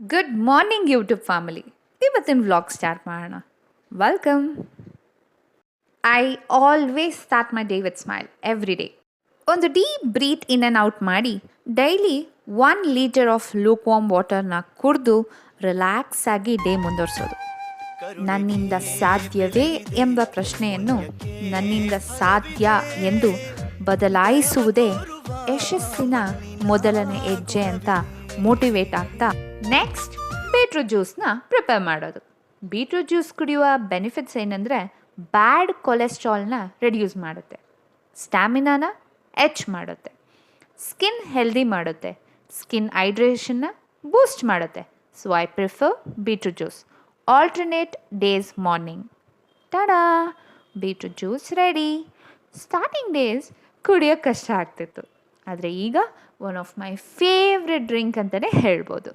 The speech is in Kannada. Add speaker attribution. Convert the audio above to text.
Speaker 1: Good morning YouTube family. ಇವತ್ತಿನ ವ್ಲಾಗ್ ಸ್ಟಾರ್ಟ್ ಮಾಡೋಣ. Welcome. I always start my day with smile every day. ಒಂದು deep breath in and out ಮಾಡಿ daily 1 litre of lukewarm ವಾಟರ್ನ ಕುಡಿದು ರಿಲ್ಯಾಕ್ಸ್ ಆಗಿ ಡೇ ಮುಂದುವರಿಸೋದು. ನನ್ನಿಂದ ಸಾಧ್ಯವೇ ಎಂಬ ಪ್ರಶ್ನೆಯನ್ನು ನನ್ನಿಂದ ಸಾಧ್ಯ ಎಂದು ಬದಲಾಯಿಸುವುದೇ ಯಶಸ್ಸಿನ ಮೊದಲನೇ ಹೆಜ್ಜೆ ಅಂತ ಮೋಟಿವೇಟ್ ಆಗ್ತಾ ನೆಕ್ಸ್ಟ್ ಬೀಟ್ರೂಟ್ ಜ್ಯೂಸ್ನ ಪ್ರಿಪೇರ್ ಮಾಡೋದು. ಬೀಟ್ರೂಟ್ ಜ್ಯೂಸ್ ಕುಡಿಯುವ ಬೆನಿಫಿಟ್ಸ್ ಏನಂದರೆ ಬ್ಯಾಡ್ ಕೊಲೆಸ್ಟ್ರಾಲ್ನ ರೆಡ್ಯೂಸ್ ಮಾಡುತ್ತೆ, ಸ್ಟ್ಯಾಮಿನಾನ ಹೆಚ್ಚು ಮಾಡುತ್ತೆ, ಸ್ಕಿನ್ ಹೆಲ್ದಿ ಮಾಡುತ್ತೆ, ಸ್ಕಿನ್ ಹೈಡ್ರೇಷನ್ನ ಬೂಸ್ಟ್ ಮಾಡುತ್ತೆ. So I prefer beetroot juice alternate days morning. TADA, beetroot juice ready. Starting days ಕುಡಿಯೋಕ್ಕೆ ಕಷ್ಟ ಆಗ್ತಿತ್ತು, ಆದರೆ ಈಗ one of my favourite drink ಅಂತಲೇ ಹೇಳ್ಬೋದು.